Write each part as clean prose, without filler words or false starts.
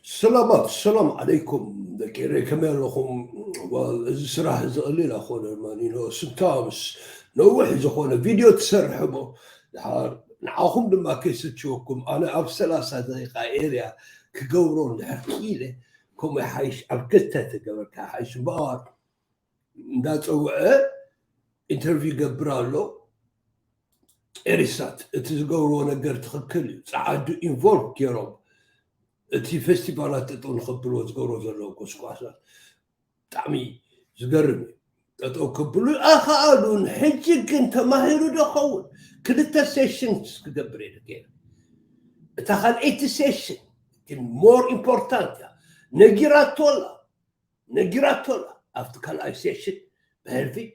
السلام عليكم دكيري كمان لكم والزراح زقليل أخونا المانينو سنتامس نوح زخونا فيديو تسرحبه نعاهم لما كيس تشوفكم أنا أب 3 دقائق إيريا كجورون حكيلة كم حيش أبكتة قبل كحيش بار ناس أوعى انترفيو قبرالو إريسات تزقورون قرت خكلي ساعدوا إنفولف كيروب تي فيستيفالات تطون خبلو زقورو زلو كسكواسات تعمي زقرمي تطو كبلو أخالون حجك انت ماهرو دخول كلتا سيشنز كدبرين كير تخل 8 سيشن كن مور امبورتانت نجيراتولا افتكال اي سيشن بهرفي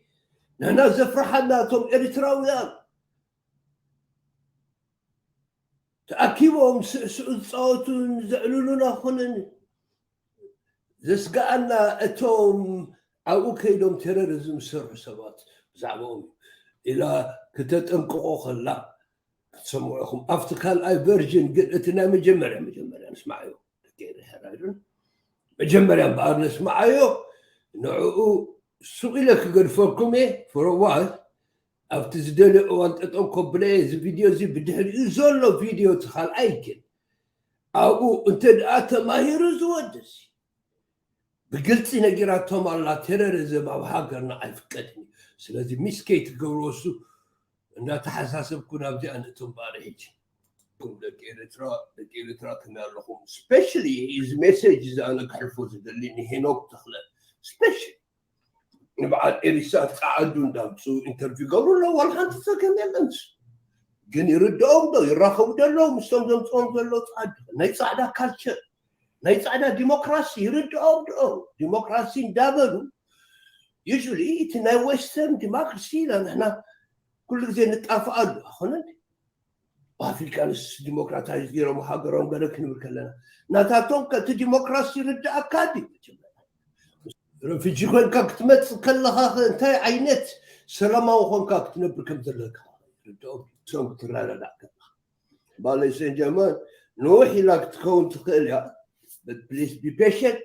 نانا زفرحنا توم اريتراويان تأكيبهم صوتون زعلولنا خنن زسقانا اتوم او كيدوم تيروريزم سر حسابات زعمهم الى كتت انققو خلا تسمعوكم افتكال اي فيرجن قلتنا مجمرة نسمعيو كيري هراجون مجمرة بقى نسمعيو نوعو سئلك قد فوقكم فور وايل افتزدل وانت اتوكم بلايز فيديو زي بدهر يزولو فيديو تخال ايكن او انت داتا ما يرزودس بقلتي نقراتهم على تيروريزم او هاجرنا ايفقدني سلازي ميسكيت قولوسو انا تحساسب كنا بدي ان تنباريج كم لك كنا لهم سبيشلي هيز مسجز انا كحفوز اللي هنوك تخلى سبيشلي نبعد إرسال قعدوا ندامسو انترفيو قالوا له والله انت سكن يلنس كان يردهم دو يراخوا دلهم مستمزم صوم دلو صعد نيصعدا كالتشر نيصعدا ديمقراسي يردهم دو ديمقراسي ندابلو يجولي تنا ويسترن ديمقراسي لان احنا كل زي نتقافلوا اخونا وافريكانس ديمقراطايز ديرهم هاجرهم قالك نبكلنا ناتاتهم كديمقراسي رد اكادي رفيجي كون كاك تمثل كلها انت عينت سلامة وخون كاك تنبر كم تلك سوق ترى لا بالي سين جمال نوحي لك تكون تقلها but please be patient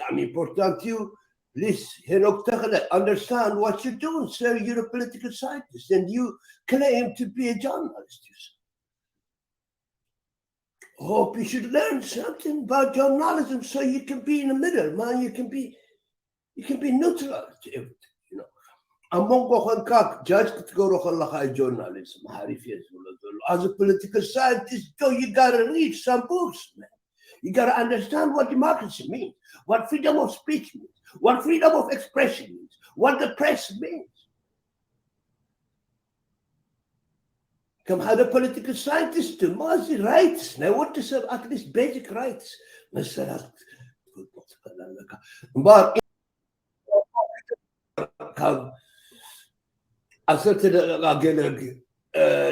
I'm important to you please هنوك تخلى understand what you're doing sir you're a political scientist and you claim to be a journalist hope you should learn something about journalism so you can be in the middle man you can be neutral to everything, you know. Among Gohankak, judge Kutgorohalakai journalism, as a political scientist, you gotta read some books, man. You gotta understand what democracy means, what freedom of speech means, what freedom of expression means, what the press means. Come how the political scientists do Mazi rights. Now what to say at least basic rights. But كان أصلت لاقيلك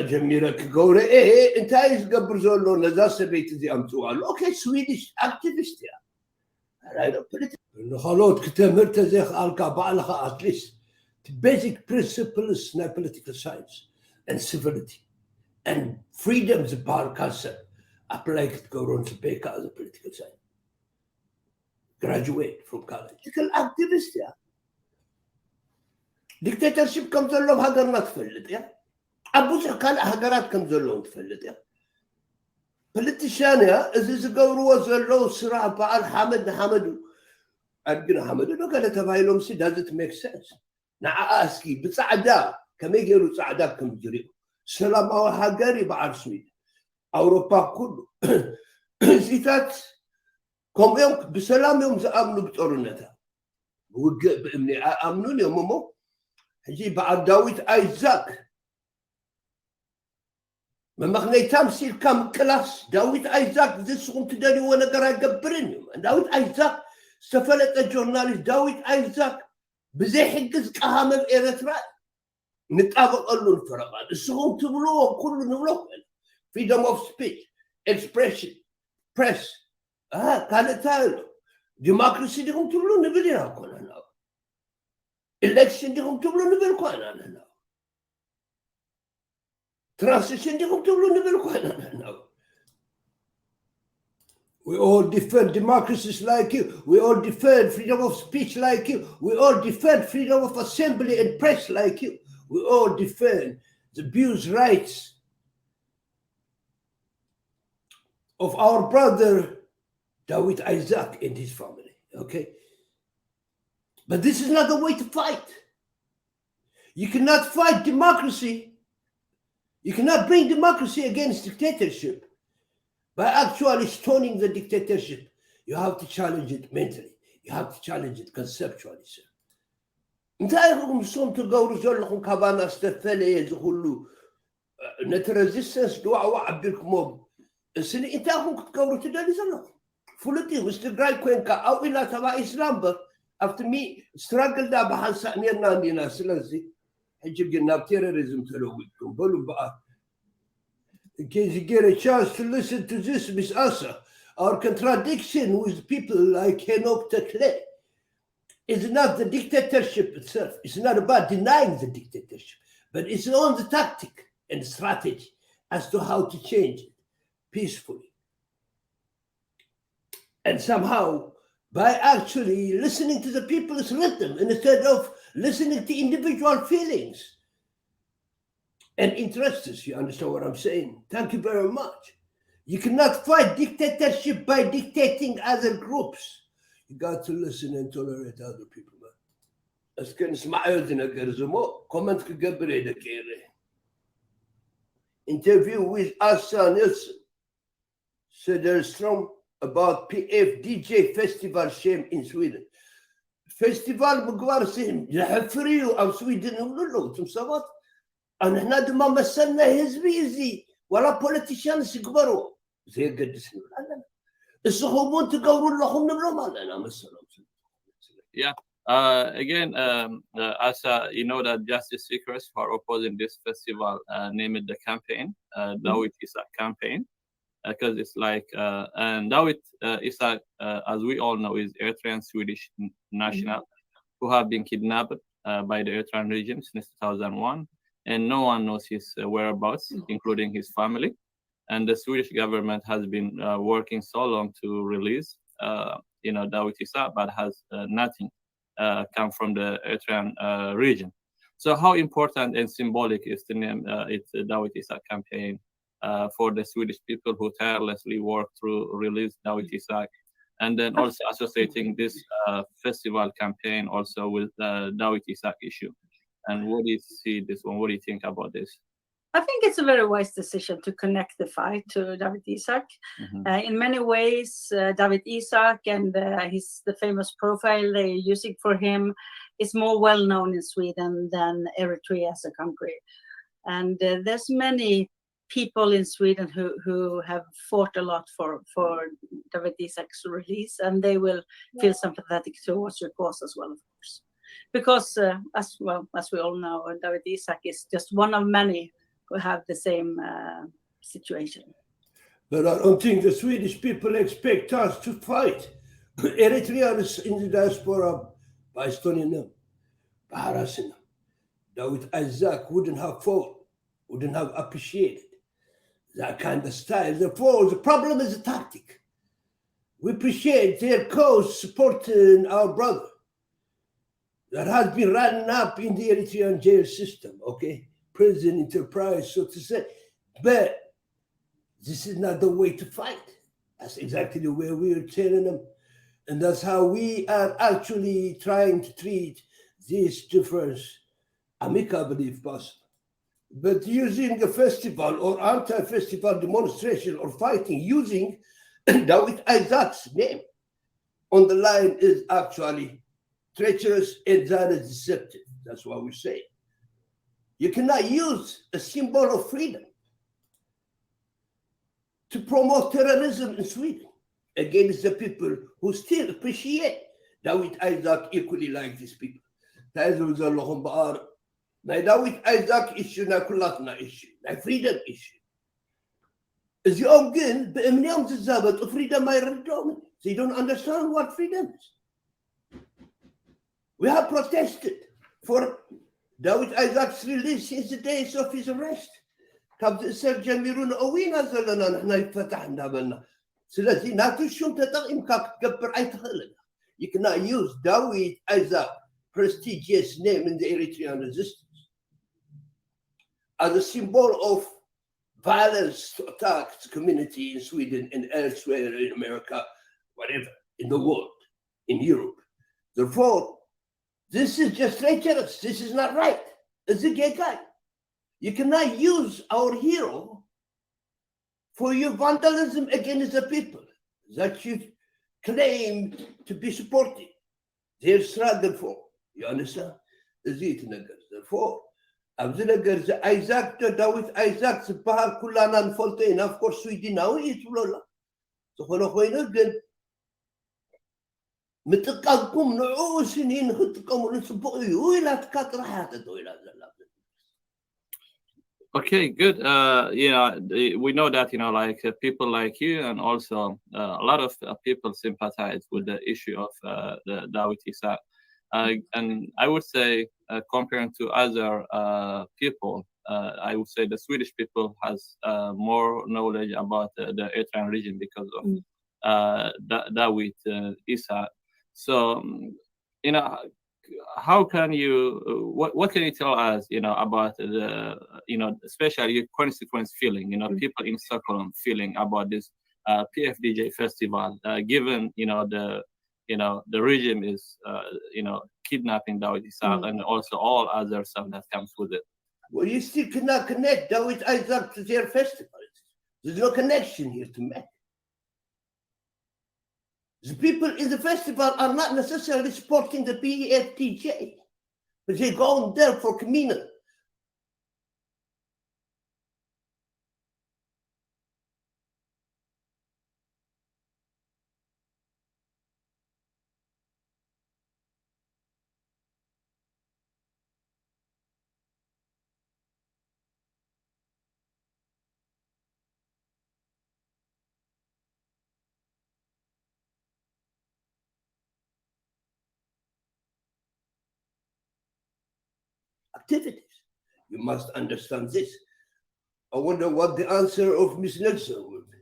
جميلك قولي إيه أنت عايز قبر زولو نزاس بيت زي أمتوال أوكي سويدش أكتيفيست يا رايدو بوليتيك خلوت كتير مرتزي خالكا بعلها at least the basic principles in political science and civility and freedoms about concept apply to go on to Baker as a political science graduate from college political activist يا ديكتاتورشيب كم زلهم هاجرنا تفلت يا أبوز كان هاجرات كم زلهم تفلت يا بلتشان يا إذا زقوروا زلوا صراع بعد حمد أرجنا حمد لو قال تبايلهم سي doesn't make sense نع أسكي بسعداء كم يجروا سعداء كم يجروا سلام أو هاجري بعد سويد أوروبا كله زيتات كم يوم بسلام يوم زأمنوا بتورنتها بإمني أمنون يوم مو هجي بعد داويت ايزاك ما مغني تمثيل كم كلاس داويت ايزاك زي سقوم تدري وانا قرا يقبرني داويت ايزاك سفلت الجورناليست داويت ايزاك بزي حقز قهام بإيرترا نتقابل له الفرقات السقوم تبلوه كله نبلوه freedom of speech expression press كانت تايلو ديمقراطية ديهم تبلوه نبليها كلنا election ديهم تبلو نبل كوانا transition ديهم تبلو نبل كوانا We all defend democracies like you. We all defend freedom of speech like you. We all defend freedom of assembly and press like you. We all defend the abuse rights of our brother David Isaac and his family. Okay? But this is not the way to fight. You cannot fight democracy. You cannot bring democracy against dictatorship by actually stoning the dictatorship. You have to challenge it mentally. You have to challenge it conceptually, sir. انتايهم صوم تقولوا زلهم كابانا استفلي يزخلوا net resistance دعوة وعبركم السنة انتاهم تقولوا تدري زلهم فلتي مستقراي كوينكا أو إلا تبع إسلام بر after me struggle دا بحنسا نيرنا نينا سلازي حجب جناب terrorism تلويكم بلو بقى. In case you get a chance to listen to this, Miss ASA, our contradiction with people like Henok Tekle is not the dictatorship itself. It's not about denying the dictatorship, but it's on the tactic and strategy as to how to change it peacefully. And somehow, by actually listening to the people's rhythm instead of listening to individual feelings and interests, you understand what I'm saying? Thank you very much. You cannot fight dictatorship by dictating other groups. You got to listen and tolerate other people, man. As kan sma'ayod na garzumo, comment ka gabre da kere. Interview with ASA Nielsen said there's strong about PF DJ Festival shame in Sweden. Festival magwar sin, jahafriyo am Sweden ululu, tum sabat. أنا دم مثلنا حزبي زي ولا politicians يكبروا زي قد سنو لا الصحوبون تقولون لهم نمرهم لنا مثلا. Yeah. Again, ASA, you know that Justice Seekers for opposing this festival named the campaign Dawit Isaak campaign because it's like and Dawit Isaak, as we all know, is Eritrean Swedish national who have been kidnapped by the Eritrean regime since 2001. And no one knows his whereabouts, including his family. And the Swedish government has been working so long to release, Dawit Isaak, but has nothing come from the Eritrean region. So how important and symbolic is the name, it's the Dawit Isaak campaign for the Swedish people who tirelessly work to release Dawit Isaak, and then also associating this festival campaign also with the Dawit Isaak issue. And what do you see this one? What do you think about this? I think it's a very wise decision to connect the fight to David Isaak. In many ways, David Isaak and the famous profile they're using for him is more well known in Sweden than Eritrea as a country. And there's many people in Sweden who have fought a lot for David Isaak's release, and they will feel sympathetic towards your cause as well, of course. Because as we all know, David Isaak is just one of many who have the same situation. But I don't think the Swedish people expect us to fight Eritreans in the diaspora by stoning them, by harassing them. David Isaac wouldn't have fought, wouldn't have appreciated that kind of style. Therefore, the problem is the tactic. We appreciate their cause supporting our brother that has been running up in the Eritrean jail system, okay? Prison enterprise, so to say. But this is not the way to fight. That's exactly the way we are telling them. And that's how we are actually trying to treat this difference amicably if possible. But using a festival or anti-festival demonstration or fighting using David Isaac's name on the line is actually treacherous and that is deceptive. That's what we say. You cannot use a symbol of freedom to promote terrorism in Sweden against the people who still appreciate David Isaac equally like these people. My David Isaac issue, na kulatna issue, na freedom issue. Is your own gun, but freedom they don't understand what freedom is. We have protested for David Isaac's release since the days of his arrest. ስለዚህ ናቱ ሹም ተጠቂምካ ክትገብር ኣይትኽእልን you cannot use Dawit as a prestigious name in the Eritrean resistance as a symbol of violence to attack the community in Sweden and elsewhere in America, whatever, in the world, in Europe. Therefore, this is just treacherous. This is not right. It's a gay guy. You cannot use our hero for your vandalism against the people that you claim to be supporting their struggle for. You understand? Therefore, ኣብዚ ነገር አይዛክ ዳዊት አይዛክ ዝበሃል ኩላና ንፈልጦ ኢና of course ስዊድናዊ እዩ ትብሎላ ዝኾነ ኮይኑ ግን ምጥቃምኩም ንዕኡ ስኒ ንክጥቀምሉ ፅቡቅ እዩ ኢላትካ ጥራሕ ያጠጠው ኢላ ዘላ Okay, good. We know that, like people like you and also a lot of people sympathize with the issue of the Dawit Isaak. And I would say, comparing to other people, I would say the Swedish people has more knowledge about the Eritrean region because of Dawit Isaak. So, how can you? What can you tell us? About the, especially your constituents feeling. People in Stockholm feeling about this PFDJ festival, given the regime is kidnapping Dawit Isaak and also all other stuff that comes with it. Well, you still cannot connect Dawit Isaak to their festivals. There's no connection here to make. The people in the festival are not necessarily supporting the PFDJ, but they're going there for communal. Activities. You must understand this. I wonder what the answer of Ms. Nelson would be.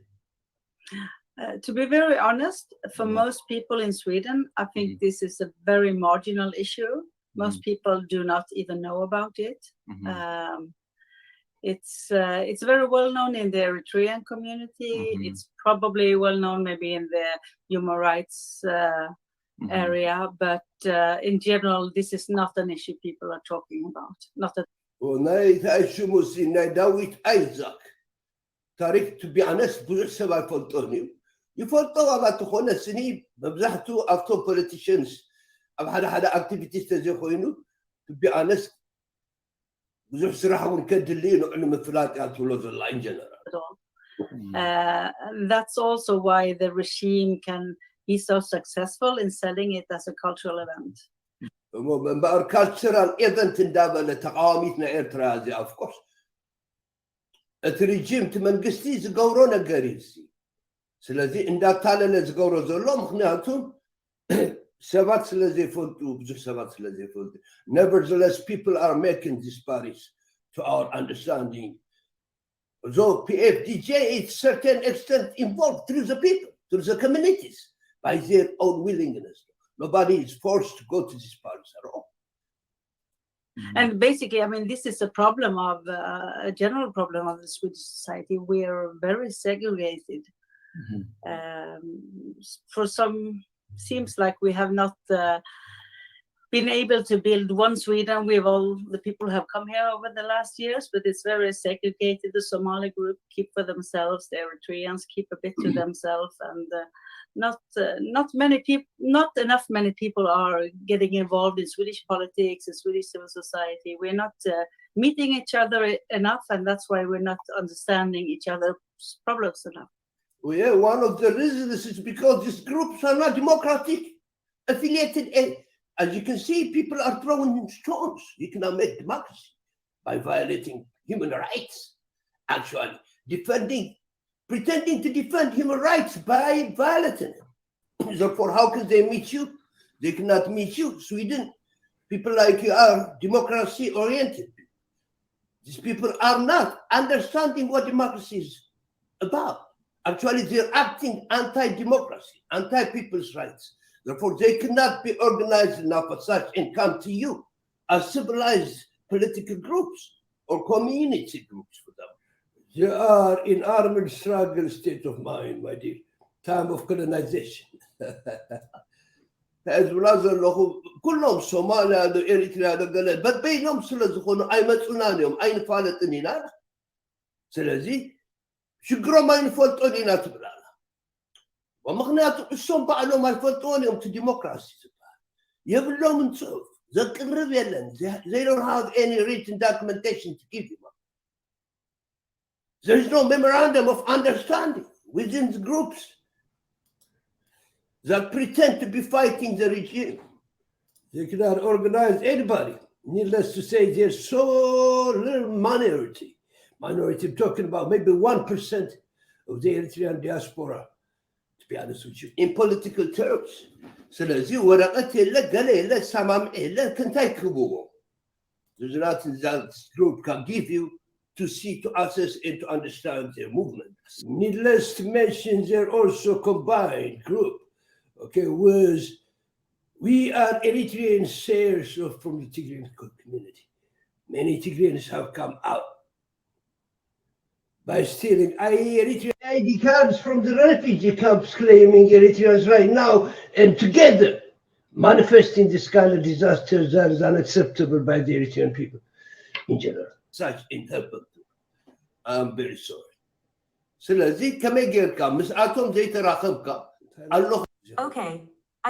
To be very honest, for most people in Sweden, I think this is a very marginal issue. Most people do not even know about it. It's very well known in the Eritrean community. It's probably well known maybe in the human rights area, but in general, this is not an issue people are talking about. Not at Dawit Isaak ታሪክ to be honest ብዙሕ ሰብ ኣይፈልጦን እዩ ይፈልጦ ኣባት ዝኾነ ስኒ መብዛሕትኡ ኣብቶም ፖለቲሽንስ ኣብ ሓደ ሓደ ኣክቲቪቲስ ተዘይኮይኑ to be honest ብዙሕ ስራሕ እውን ከድሊ ንዕሉ ምፍላጥ እያ ትብሎ ዘላ in general. That's also why the regime can be so successful in selling it as a cultural event. But cultural event እንዳበለ ተቃዋሚት ናይ ኤርትራ እዚ of course እቲ ሪጂም ቲ መንግስቲ ዝገብሮ ነገር እዩ ስለዚ እንዳታለለ ዝገብሮ ዘሎ ምክንያቱም ሰባት ስለዘይፈልጡ ብዙሕ ሰባት ስለዘይፈልጡ nevertheless people are making this Paris to our understanding. So PFDJ is certain extent involved through the people, through the communities, by their own willingness. Nobody is forced to go to this Paris at all. And basically, I mean, this is a problem of a general problem of the Swedish society. We are very segregated. For some, seems like we have not been able to build one Sweden. The people have come here over the last years, but it's very segregated. The Somali group keep for themselves. The Eritreans keep a bit to themselves, and not many people are getting involved in Swedish politics and Swedish civil society. We're not meeting each other enough, and that's why we're not understanding each other's problems enough. Well, yeah, one of the reasons is because these groups are not democratic, affiliated. As you can see, people are throwing stones. You cannot make democracy by violating human rights. Actually, pretending to defend human rights by violating them. Therefore, how can they meet you? They cannot meet you. Sweden, people like you are democracy-oriented. These people are not understanding what democracy is about. Actually, they're acting anti-democracy, anti-people's rights. Therefore, they cannot be organized enough as such and come to you as civilized political groups or community groups for them. They are in armored struggle state of mind, my dear. Time of colonization. ህዝብና ዘለኹ ኩሎም ሶማልያ ኤሪትሪያ ገለ በበይኖም ስለ ዝኾኑ ኣይመፁናን እዮም ኣይንፋለጥን ኢና ስለዚ ሽግሮም ኣይንፈልጦን ኢና ትብላላ ወምክንያቱ እሶም ባዕሎም ኣይፈልጥዎን እዮም ቲ ዲሞክራሲ ዝበሃል የብሎምን ፅሑፍ ዘቅርብ የለን they don't have any written documentation to give you. There is no memorandum of understanding within the groups that pretend to be fighting the regime. They cannot organize anybody. Needless to say, there's so little minority. I'm talking about maybe 1% of the Eritrean diaspora, to be honest with you, in political terms. ስለዚህ ወረቀት የለ ገለ የለ ሰማም የለ ክንታይ ክቡዎ. There's nothing that group can give you to see, to assess, and to understand their movement. Needless to mention, they're also combined group. Okay, we are Eritrean sayers from the Tigrayan community. Many Tigrayans have come out by stealing Eritrean ID cards from the refugee camps, claiming Eritreans right now, and together manifesting this kind of disaster that is unacceptable by the Eritrean people in general. Such interpret. I'm very sorry. ስለዚህ ከመገርካ ምስአቶም ዘይተራኸብካ አለኹ. Okay,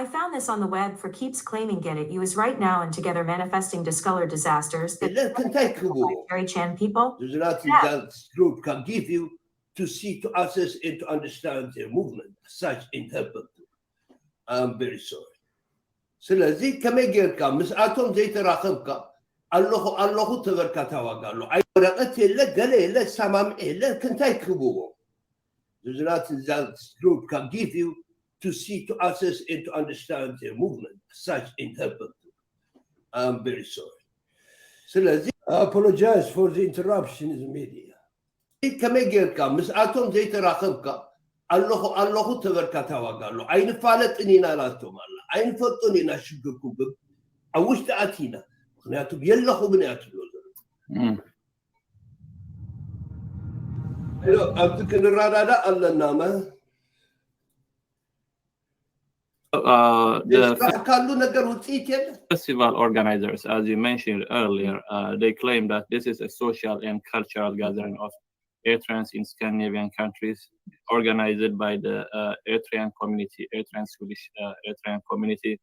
I found this on the web for keeps claiming get it. You is right now and together manifesting discolor disasters that very Chan people. There's nothing that group can give you to see, to assess, and to understand their movement. Such interpret. I'm very sorry. ስለዚህ ከመገርካ ምስአቶም ዘይተራኸብካ አለኹ ተበርካ ታዋጋሉ አይ ወረቀት የለ ገለ የለ ሰማም የለ ክንታይ ክቡዎ. There's nothing that group can give you to see, to assess, and to understand their movement. Such interpret. I'm very sorry. ስለዚህ I apologize for the interruption in the media. ከመገርካ ምስአቶም ዘይተራኸብካ አለኹ ተበርካ ታዋጋሉ ኣይንፋለጥን ኢና ናቶም ኣላ ኣይንፈልጡን ኢና ሽግርኩም ኣብ ውሽጢ ኣቲና ምክንያቱም የለኹምን እያ ትብሎ ዘሎ ኣብቲ ክንራዳዳ ኣለና the festival organizers, as you mentioned earlier, they claim that this is a social and cultural gathering of Eritreans in Scandinavian countries, organized by the Eritrean community, Eritrean Swedish Eritrean community,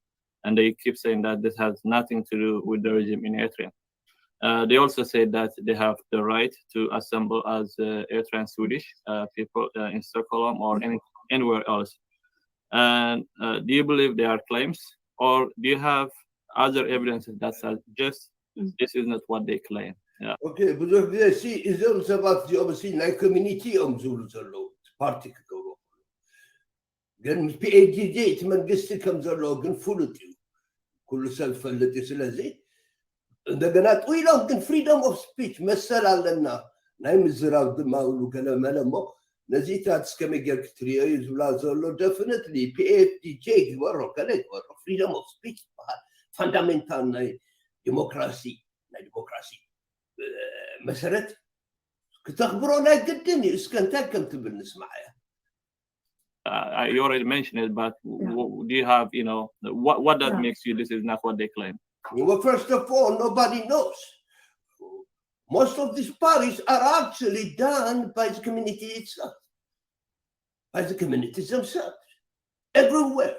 and they keep saying that this has nothing to do with the regime in Eritrea. They also say that they have the right to assemble as Eritrean Swedish people in Stockholm or anywhere else. And do you believe they are claims, or do you have other evidences that suggest this is not what they claim? Yeah. Okay, but they see is about the obviously like community Zulu party go. Then PAGD መንግስት ከምዘሎ ግን ፉሉት ኩሉ ሰልፍ ፈልጥ ስለዚህ እንደገና ጥይሎም ግን ፍሪደም ኦፍ ስፒች መሰል አለና ናይ ምዝራብ ድማውሉ ገለመለሞ ነዚህ ታት እስከመገር ክትሪዮ ይዝብላ ዘሎ definitely PFDJ ይወሮ ከለ ይወሮ ፍሪደም ኦፍ ስፒች ፋንዳሜንታል ናይ ዲሞክራሲ መሰረት ከተኽብሮ ናይ ግድን እስከንታይ ከም ትብል ንስማዓያ. You already mentioned it, but do you have, what that makes you this is not what they claim? Well, first of all, nobody knows. Most of these parties are actually done by the community itself, by the communities themselves, everywhere.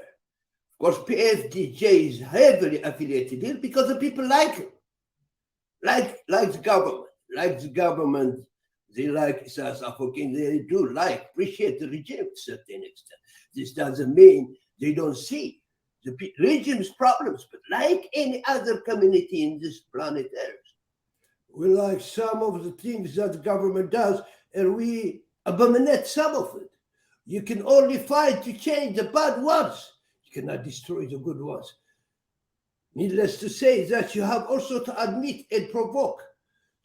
Of course, PFDJ is heavily affiliated here because the people like it, like the government. They like South African, they do appreciate the regime to a certain extent. This doesn't mean they don't see the regime's problems, but like any other community in this planet Earth. We like some of the things that the government does, and we abominate some of it. You can only fight to change the bad ones. You cannot destroy the good ones. Needless to say that you have also to admit and provoke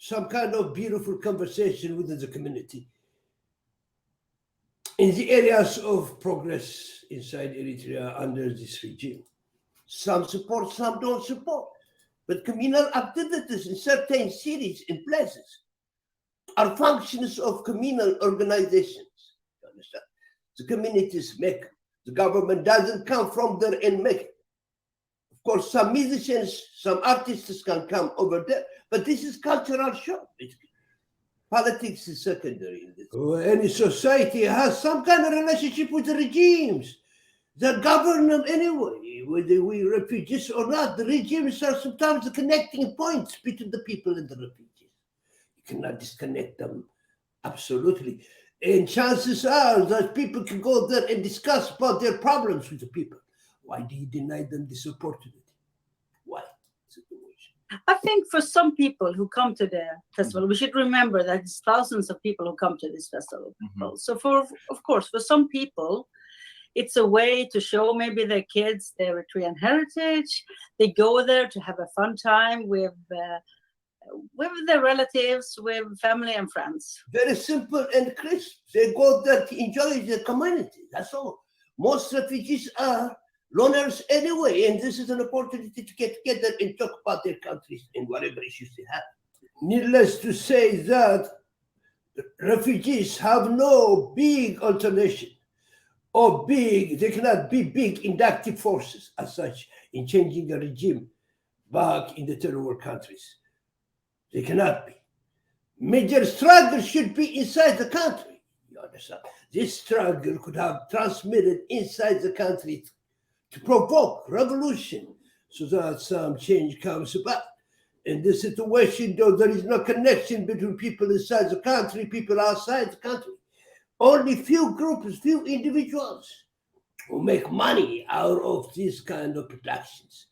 some kind of beautiful conversation within the community. in the areas of progress inside Eritrea under this regime. Some support, some don't support. But communal activities in certain cities and places are functions of communal organizations. You understand? The communities make it. The government doesn't come from there and make it. Of course, some musicians, some artists can come over there, but this is cultural show. Politics is secondary in this. Any society has some kind of relationship with the regimes that govern them anyway, whether we refugees or not. The regimes are sometimes the connecting points between the people and the refugees. You cannot disconnect them absolutely. And chances are that people can go there and discuss about their problems with the people. Why do you deny them this opportunity? Why? I think for some people who come to the festival, we should remember that it's thousands of people who come to this festival. So of course, for some people, it's a way to show maybe their kids their Eritrean heritage. They go there to have a fun time with their relatives, with family and friends. Very simple and crisp. They go there to enjoy the community. That's all. Most refugees are loners anyway, and this is an opportunity to get together and talk about their countries and whatever issues they have. Needless to say that refugees have no big alternation or they cannot be big inductive forces as such in changing a regime back in the third world countries. They cannot be. Major struggle should be inside the country. You understand? This struggle could have transmitted inside the country to provoke revolution so that some change comes about. In this situation, though, there is no connection between people inside the country, people outside the country. Only few groups, few individuals who make money out of these kind of productions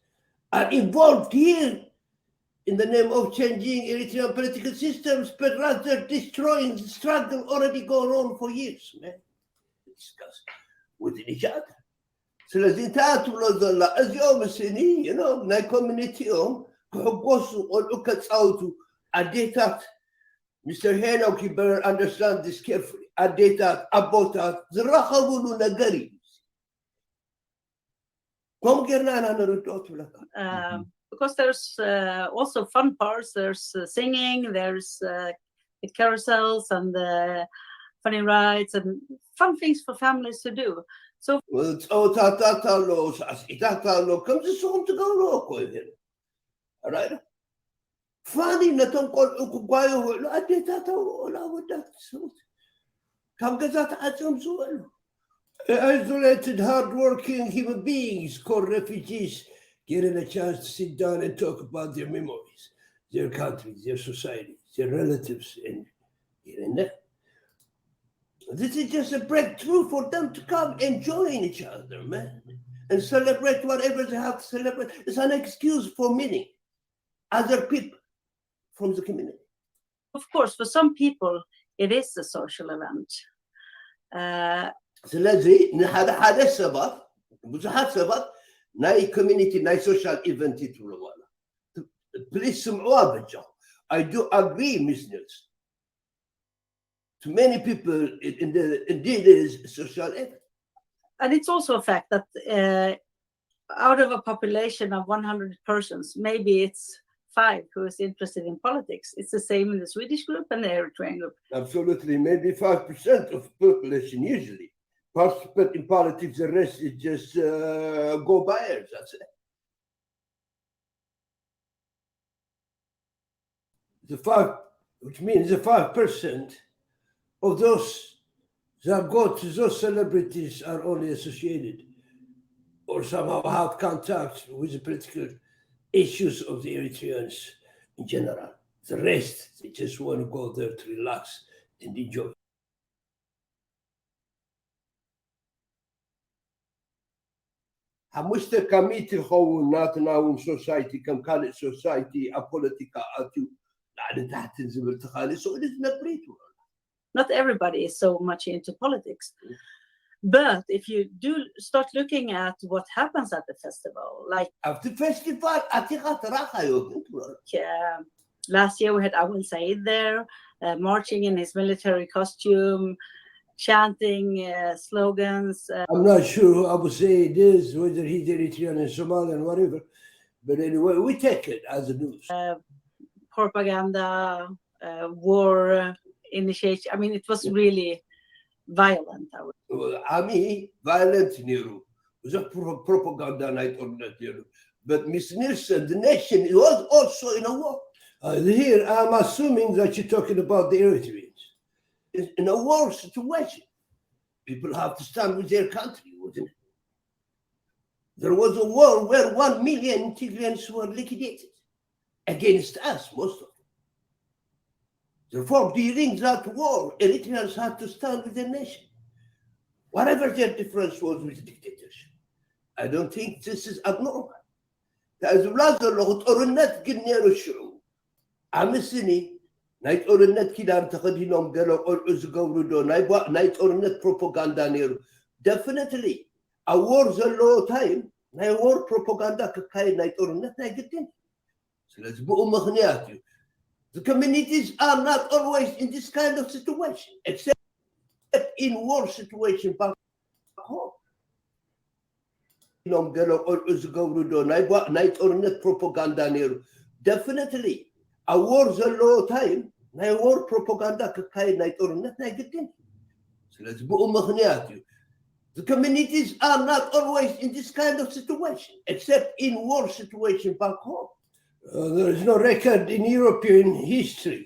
are involved here in the name of changing Eritrean political systems, but rather destroying the struggle already going on for years, man. Discuss within each other. ስለዚህ ተኣትብሎ ዘላ እዚኦም እስኒ ናይ ኮሚኒቲኦም ክሕጎሱ ቆልዑ ከፃውቱ ኣዴታት Mr. Henok, you better understand this carefully. ኣዴታት ኣቦታት ዝራኸብሉ ነገር እዩ ከምኡ ጌርና ኢና ንርድኦ ትብለካ because there's also fun parts. There's singing, there's the carousels and the funny rides and fun things for families to do. So right? Funny naton qol'u kuጓዩ ኣዴታት ወላ ወዳት ሰውት ካብ ገዛ ተዓፅዮም ዝውዕሉ isolated, hard-working human beings called refugees getting a chance to sit down and talk about their memories, their countries, their societies, their relatives, and here and there. This is just a breakthrough for them to come and join each other, man, and celebrate whatever they have to celebrate. It's an excuse for many other people from the community. Of course, for some people, it is a social event. ስለዚህ ንሓደ ሰባት ብዙሓት ሰባት ናይ ኮሚኒቲ ናይ ሶሻል ኢቨንት ትብለዋላ ፕሊዝ ስምዑዋ በጃኹ I do agree, Ms. Nils. To many people, indeed is a social event. And it's also a fact that out of a population of 100 persons, maybe it's 5 who is interested in politics. It's the same in the Swedish group and the Eritrean group. Absolutely. Maybe 5% of the population usually participate in politics. The rest is just go-buyers, that's it. Which means the 5% of those that go to those celebrities are only associated or somehow have contact with the political issues of the Eritreans in general. The rest, they just want to go there to relax and enjoy. Hamusta committee how not now in society, come call it society, a politica, so it is not great. Not everybody is so much into politics. But if you do start looking at what happens at the festival, like at the festival, last year we had Awal Said there, marching in his military costume, chanting slogans. I'm not sure who Abu Said is, whether he's Eritrean and Somalian, whatever. But anyway, we take it as a news. Propaganda, war initiation. I mean, it was really violent. Violent Nero. It was a propaganda night or not Nero. But Miss Nielsen, the nation was also in a war. Here, I'm assuming that you're talking about the Eritreans. In a war situation, people have to stand with their country, wasn't it? There was a war where 1 million Tigrayans were liquidated against us, most of them. Therefore, during that war, Eritreans had to stand with their nation, whatever their difference was with dictatorship. I don't think this is abnormal. ናይ ጦርነት ኪዳን ተኸዲኖም ገለ ቆልዑ ዝገብሩ ዶ ናይ ጦርነት ፕሮፓጋንዳ ነይሩ ደፍኒትሊ ኣብ ወር ዘለዎ ታይም ናይ ወር ፕሮፓጋንዳ ክካየድ ናይ ጦርነት ናይ ግድን ስለዚ ብኡ ምኽንያት እዩ The communities are not always in this kind of situation except in war situation back home. ኖም ገለ ቆልዑ ዝገብሩ ዶ ናይ ጦርነት ፕሮፓጋንዳ ነይሩ ደፍኒትሊ ኣብ ወር ዘለዎ ታይም ናይ ወር ፕሮፓጋንዳ ክካየድ ናይ ጦርነት ናይ ግድን ስለዚ ብኡ ምኽንያት እዩ The communities are not always in this kind of situation except in war situation back home. There is no record in European history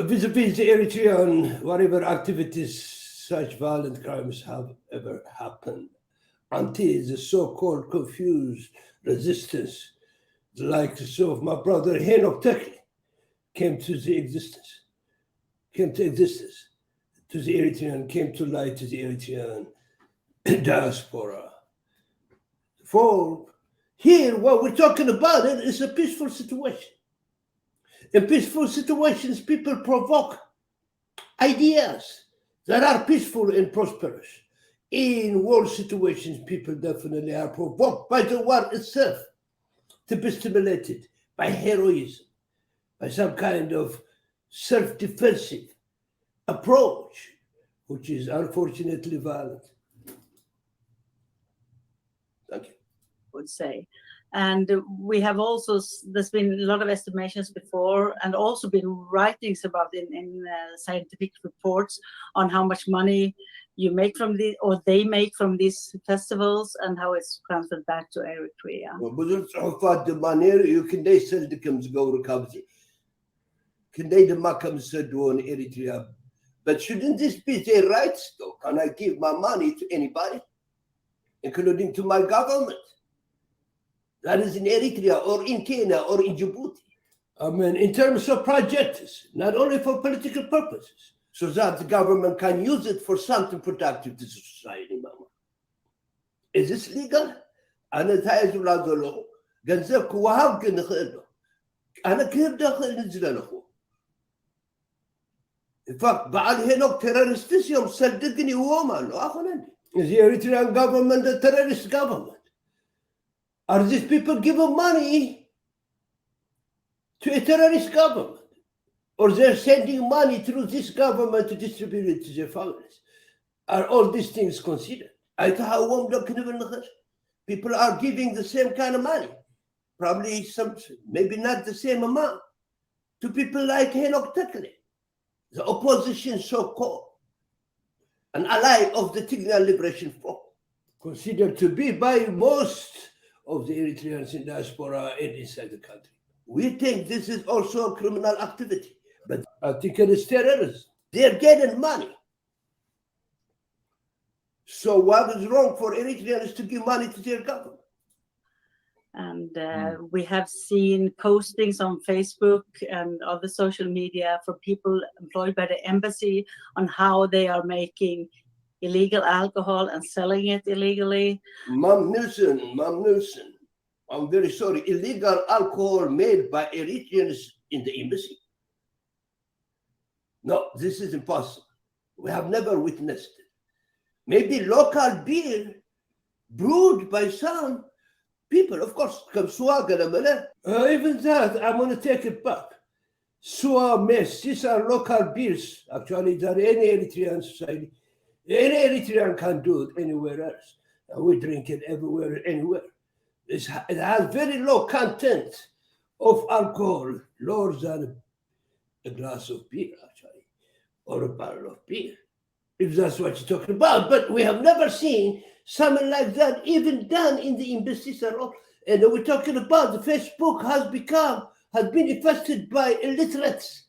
vis-a-vis the Eritrean whatever activities such violent crimes have ever happened until the so-called confused resistance the likes of my brother Henok Tekle came to existence, to the Eritrean, came to light to the Eritrean diaspora. For here, what we're talking about it is a peaceful situation. In peaceful situations, people provoke ideas that are peaceful and prosperous. In war situations, people definitely are provoked by the war itself, to be stimulated by heroism, by some kind of self-defensive approach, which is unfortunately violent. Thank you. Would say. And we have also, there's been a lot of estimations before and also been writings about in scientific reports on how much money you make from the, or they make from these festivals and how it's transferred back to Eritrea. You can they sell the comes go to Kabzi. Can they the Makam said on Eritrea? But shouldn't this be their rights though? Can I give my money to anybody, including to my government? That is in Eritrea or in Kenya or in Djibouti. I mean, in terms of projects, not only for political purposes, so that the government can use it for something productive to society. Mama. Is this legal? أنا تايز ولا زلوا جنزك وهاب كن خيره أنا كيف داخل نزل أخو in fact بعد هناك terrorists يوم صدقني هو ما له أخواني is the Eritrean government a terrorist government? Are these people giving money to a terrorist government? Or they're sending money through this government to distribute it to their families? Are all these things considered? People are giving the same kind of money, probably some, maybe not the same amount, to people like Henok Tekle, the opposition so-called, an ally of the Tigray Liberation Front, considered to be by most of the Eritreans in diaspora and inside the country. We think this is also a criminal activity, but I think it is terrorism. They're getting money. So what is wrong for Eritreans to give money to their government? And we have seen postings on Facebook and other social media for people employed by the embassy on how they are making illegal alcohol and selling it illegally. Mom Nilsson, I'm very sorry. Illegal alcohol made by Eritreans in the embassy? No, this is impossible. We have never witnessed it. Maybe local beer brewed by some people, of course, even that, I'm going to take it back. Sua mess, these are local beers. Actually, that any Eritrean society, any Eritrean can do it anywhere else. And we drink it everywhere, anywhere. It has very low content of alcohol, lower than a glass of beer, actually, or a barrel of beer, if that's what you're talking about. But we have never seen something like that even done in the embassies at all. And we're talking about the Facebook has been infested by illiterates,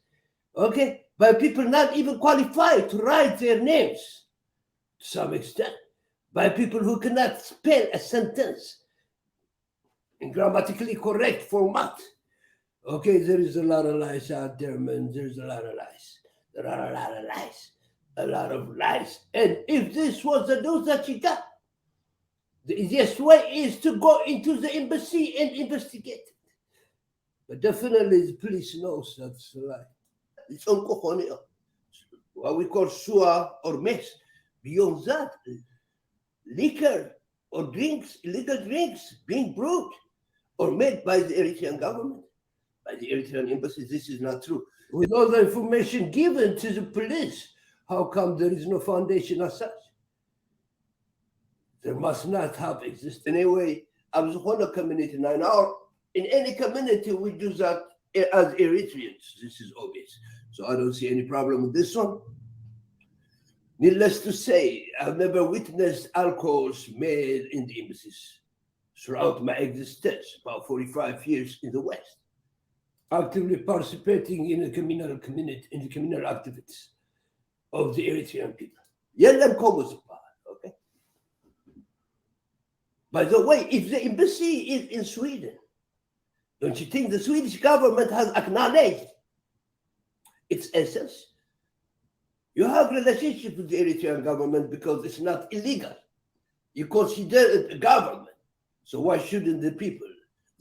okay? By people not even qualified to write their names to some extent, by people who cannot spell a sentence in grammatically correct format. Okay, there is a lot of lies out there, man. There's a lot of lies. There are a lot of lies. A lot of lies. And if this was the news that you got, the easiest way is to go into the embassy and investigate it. But definitely the police knows that's a lie. It's what we call sua or mess. Beyond that, liquor or drinks, illegal drinks being brewed or made by the Eritrean government, by the Eritrean embassy. This is not true. With all the information given to the police, how come there is no foundation as such? There must not have existed. Anyway, as a community now, in any community, we do that as Eritreans. This is obvious. So I don't see any problem with this one. Needless to say, I've never witnessed alcohols made in the embassies throughout my existence, about 45 years in the West, actively participating in the communal community, in the communal activities of the Eritrean people. Okay. By the way, if the embassy is in Sweden, don't you think the Swedish government has acknowledged its essence? You have a relationship with the Eritrean government because it's not illegal. You consider it a government. So why shouldn't the people,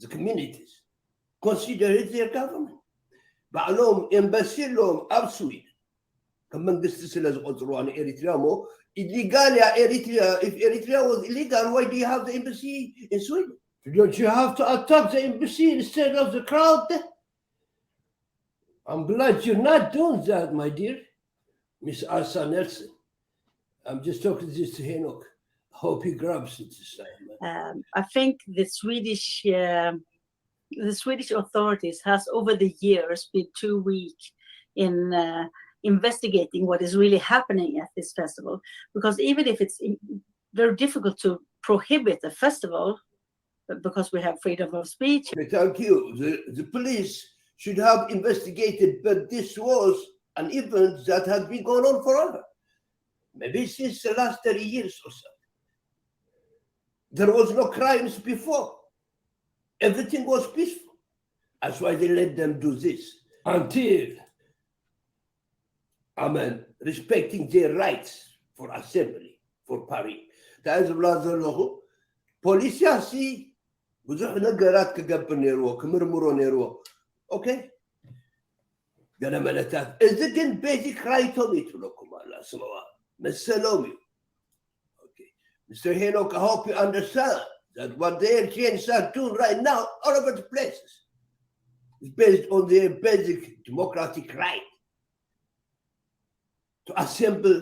the communities, consider it their government? Ba'alom embassy lom ab Sweden. Kamangist sila zqotruan Eritrea mo illegal Eritrea. If Eritrea was illegal, why do you have the embassy in Sweden? Don't you have to attack the embassy instead of the crowd? I'm glad you're not doing that, my dear. Miss ASA Nelson. I'm just talking this to Henok. I hope he grabs it this time. I think the Swedish authorities has over the years been too weak in investigating what is really happening at this festival. Because even if it's very difficult to prohibit a festival, because we have freedom of speech. Thank you. The police should have investigated, but this was an event that had been going on forever, maybe since the last 30 years or so. There was no crimes before. Everything was peaceful. That's why they let them do this until, respecting their rights for assembly, for Paris. That is the police ብዙሕ ነገራት ክገብር ነይርዎ ክምርምሮ ነይርዎ ኦኬ ገለ መለታት እዚ ግን ቤዚክ ራይቶም ይትብለኩም ኣላ ስምዋ መሰሎም እዩ ኦኬ Mr. Henok, I hope you understand that what the Eritreans are doing right now all over the places is based on their basic democratic right to assemble,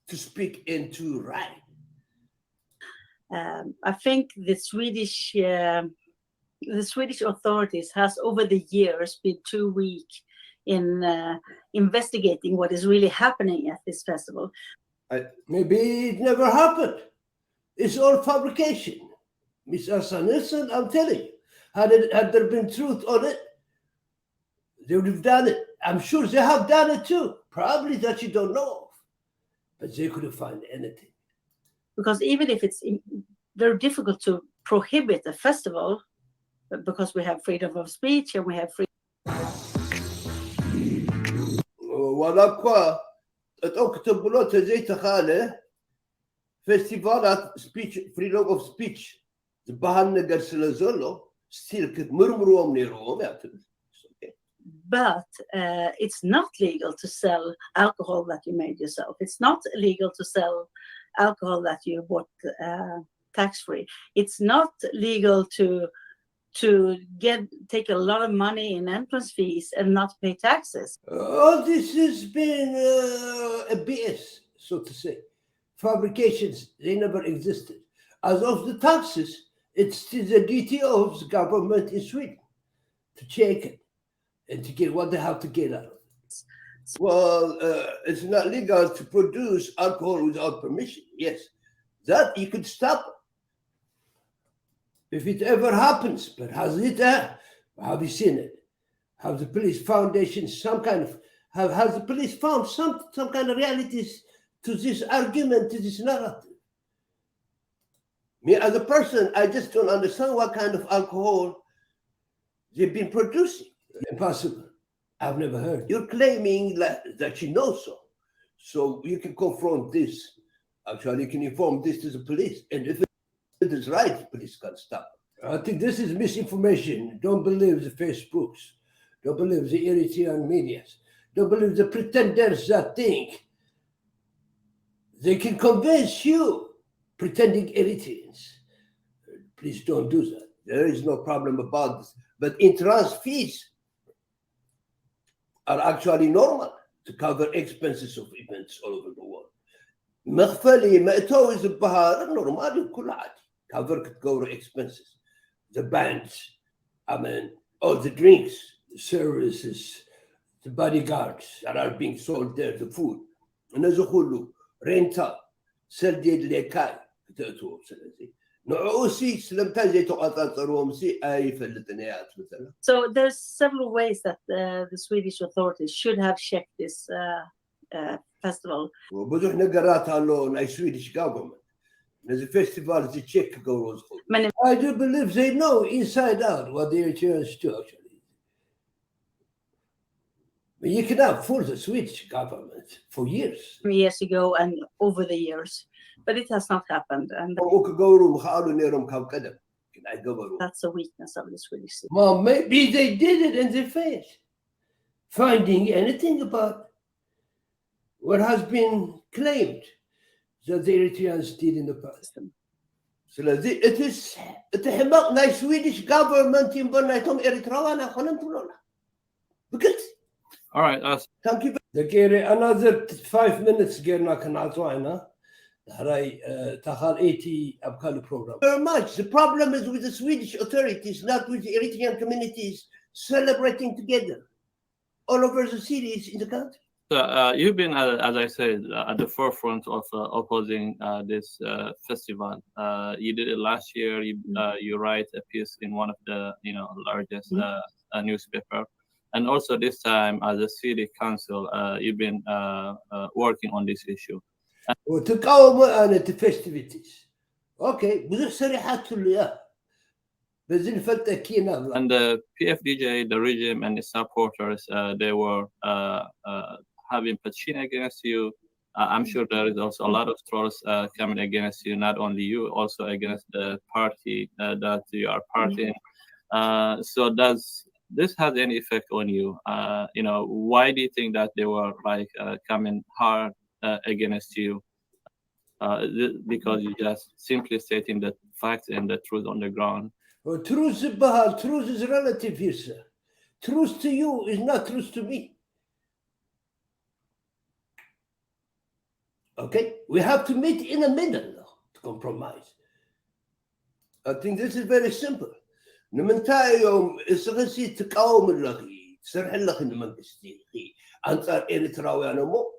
to speak, and to write. I think the Swedish authorities has over the years been too weak in investigating what is really happening at this festival. Maybe it never happened. It's all fabrication. Miss ASA Nelson, I'm telling you, had there been truth on it, they would have done it. I'm sure they have done it too, probably that you don't know of, but they couldn't find anything. Because even if it's very difficult to prohibit a festival, because we have freedom of speech and we have freedom. Festivalat speech, freedom of speech. The Bahan Nagar Silazolo still could murmur. But it's not legal to sell alcohol that you made yourself. It's not illegal to sell alcohol that you bought tax-free. It's not legal to to take a lot of money in entrance fees and not pay taxes. All this has been a BS, so to say. Fabrications, they never existed. As of the taxes, it's the duty of the government in Sweden to check it and to get what they have to get out of it. Well, it's not legal to produce alcohol without permission. Yes, that you could stop if it ever happens. But has it? Have you seen it? Have the police foundation some kind of? Has the police found some kind of realities to this argument, to this narrative? Me as a person, I just don't understand what kind of alcohol they've been producing. Impossible. I've never heard. You're claiming that you know so. So you can confront this. Actually, you can inform this to the police. And if it is right, the police can stop it. I think this is misinformation. Don't believe the Facebooks. Don't believe the Eritrean medias. Don't believe the pretenders that think they can convince you, pretending Eritreans. Please don't do that. There is no problem about this. But entrance fees are actually normal to cover expenses of events all over the world. مغفلي مأتوي البهار normal كل عادي. Cover cover expenses. The bands, I mean, all the drinks, the services, the bodyguards that are being sold there, the food. እነዚህ ሁሉ rental, ሰልዴድ ለካይ ተእትዎ ስለዚህ So there's several ways that the Swedish authorities should have checked this festival. ብዙሕ ነገራት ኣሎ ናይ Swedish government. ነዚ festival እዚ check ክገብሮ ዝኽእሉ. I do believe they know inside out what the Eritreans do actually. But you cannot fool the Swedish government for years. Years ago and over the years. But it has not happened. And that's a weakness of the Swedish system. Well, maybe they did it and they failed. Finding anything about what has been claimed that the Eritreans did in the past. So it is the Swedish government in Bernaytom Eritrea. Because all right, thank you. Another 5 minutes Gerna Kanazwana. Program. Very much. The problem is with the Swedish authorities, not with the Eritrean communities celebrating together all over the cities in the country. So you've been, as I said, at the forefront of opposing this festival. You did it last year. You write a piece in one of the largest newspaper, and also this time as a city council, you've been working on this issue. وتقاوم أنا festivities. Okay, بدو صريحات كلها. بزين فتكينا. And the PFDJ, the regime and its supporters, they were having petition against you. I'm sure there is also a lot of trolls coming against you, not only you, also against the party that you are partying. So does this have any effect on you? Why do you think that they were coming hard against you? Because you just simply stating the facts and the truth on the ground. Well, truth is relative here, sir. Truth to you is not truth to me. Okay? We have to meet in the middle to compromise. I think this is very simple. نمنتاي يوم إسرائيل تقاوم اللغي تسرح اللغي نمنكستي أنصار إريتراويان مو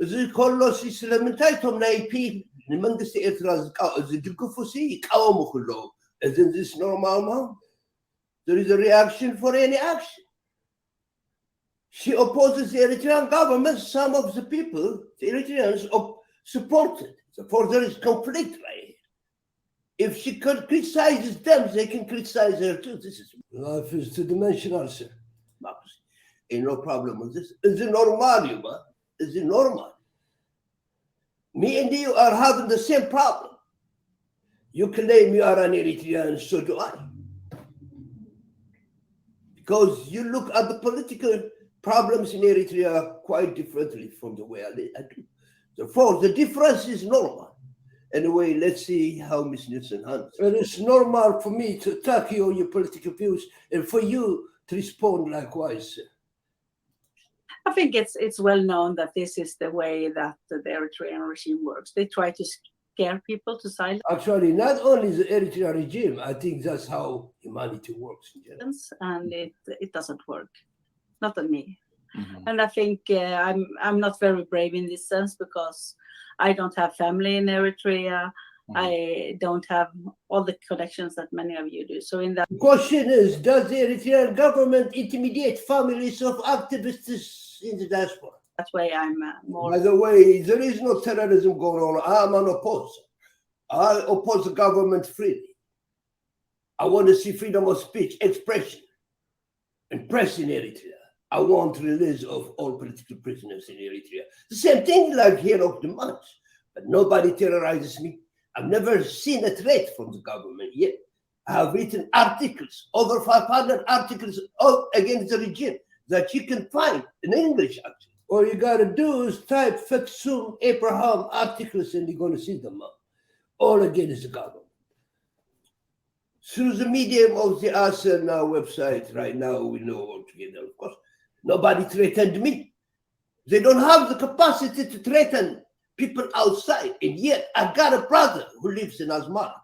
إذا كلوسي سلمنتايتهم نايبي نمنكستي إريتراز إذا دقفوسي قاوموا كلهم. Isn't this normal now? There is a reaction for any action. She opposes the Eritrean government. Some of the people, the Eritreans, supported. Therefore, there is conflict right here. If she criticizes them, they can criticize her too. This is life is two-dimensional, sir. Ain't no problem with this. Is it normal, you man? Is it normal? Me and you are having the same problem. You claim you are an Eritrean, so do I. Because you look at the political problems in Eritrea quite differently from the way I do. Therefore, the difference is normal. Anyway, let's see how Ms. Nielsen handles it. It's normal for me to attack you on your political views and for you to respond likewise. I think it's well known that this is the way that the Eritrean regime works. They try to scare people to silence. Actually, not only the Eritrean regime, I think that's how humanity works in general. And it doesn't work, not on me. Mhm. And I think I'm not very brave in this sense because I don't have family in Eritrea. I don't have all the connections that many of you do. So in that The question is, does the Eritrean government intimidate families of activists in the diaspora? way, I'm more. By the way, there is no terrorism going on. I'm an opposer. I oppose the government freely. I want to see freedom of speech, expression, and press in Eritrea. I want release of all political prisoners in Eritrea. The same thing like here of the month. But nobody terrorizes me. I've never seen a threat from the government yet. I have written articles, over 500 articles against the regime that you can find in English, actually. All you got to do is type Fetsum Abraham articles and you're going to see them all against the government. Through the medium of the ASA now website, right now we know all together, of course, nobody threatened me. They don't have the capacity to threaten people outside, and yet I got a brother who lives in Asmara.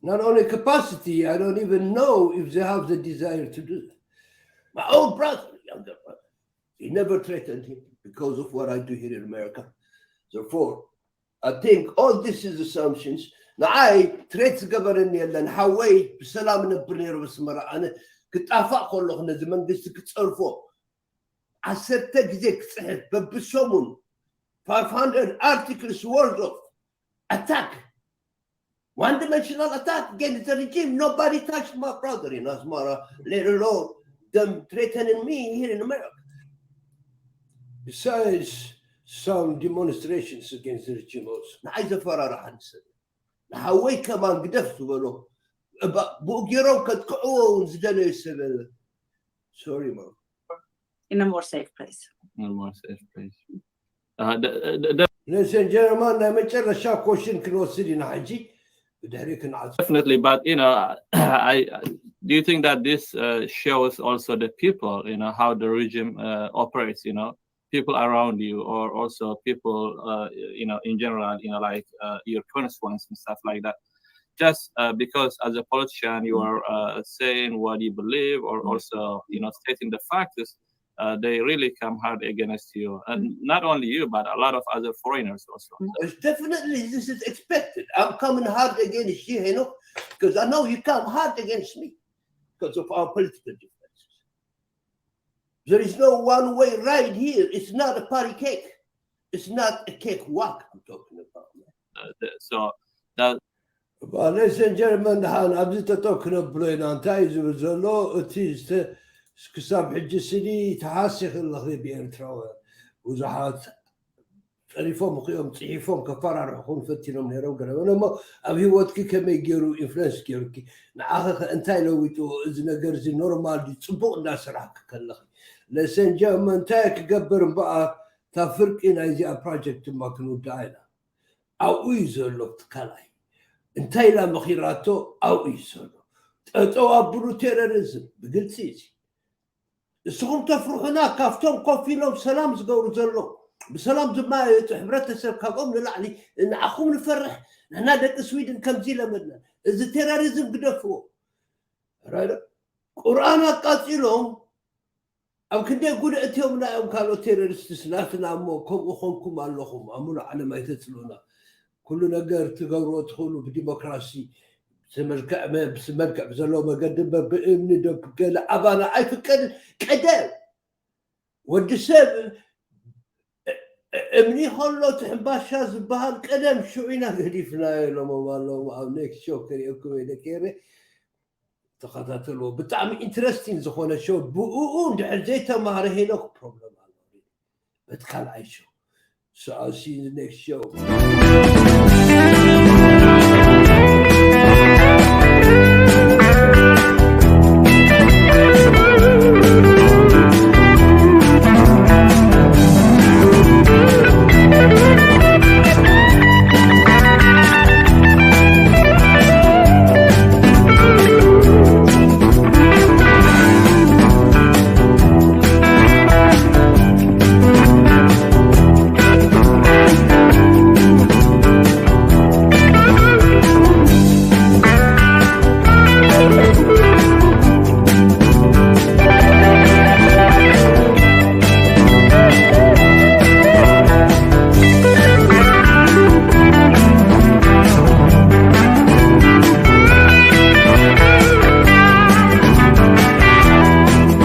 Not only capacity, I don't even know if they have the desire to do that. My own brother, younger brother, he never threatened him because of what I do here in America. Therefore, I think all this is assumptions. Now I threat the government and Hawaii, Salam Nabrinir Asmara, and Kitafa Koloch, the Mangist Kitsurfo. I said, take the but Besomun. 500 articles worth of attack, one-dimensional attack against the regime. Nobody touched my brother in Asmara, let alone them threatening me here in America. Besides some demonstrations against the regime also. نعيز فرارة حنسن. نحوي كمان قدفت ولو. بوجيرو كتقعوا ونزدنا يسبب. Sorry, mom. In a more safe place. In a more safe place. Ladies and gentlemen, definitely, but do you think that this shows also the people, how the regime operates, people around you, or also people, in general, like your constituents and stuff like that? Just because as a politician you are saying what you believe, or also stating the facts, they really come hard against you, and not only you, but a lot of other foreigners also. Definitely, this is expected. I'm coming hard against you, because I know you come hard against me because of our political differences. There is no one way right here. It's not a party cake. It's not a cake walk I'm talking about. Well, ladies and gentlemen, I'm just talking about it is كساب حج السني تحاسخ الله بإرتراوي وزحات ريفوم قيوم تحيفوم كفار رحون فتينهم نيرو قالوا أنا ما أبي وقت كم يجرو إنفلانس كيروكي نعاخ أنتي لو يتو إذن جرزي نورمال تصبوا الناس راح كله لسن جاء من تاك قبر بقى تفرق إن أيزي بروجكت ما كانوا داينا أو يزولو تكلاي أنتي لا مخيراتو أو يزولو أبرو تيروريزم بقلتيزي السخون تفرح هناك كافتهم قوفي لهم سلام زقورو زلو بسلام زمايت حبرت سر كاقوم للعني إن أخوم نفرح هنا دك سويدن كم زيلة منا إذا تيروريزم قدفو رايدا قرآن قاتلهم أو كنت أقول أتيهم لا يوم كانوا تيروريستس لا تناموا كم أخونكم اللهم أمونا على ما يتسلونا كلنا قروا تدخلوا بديمقراسي سمركع ما بسمركع بزلوا ما قدم بإمن دك قال أبانا عارف كدام والدسام امني خلوا تحباشا زبهان كدام شو عنا قديفنا لما والله عاونيك شوكر يكون يدكيري تخطط له بتعمل انترستين زخونه شو بقون دحرزيته ما رهينك بروبلم بتكال عيشو so I'll see you in the next show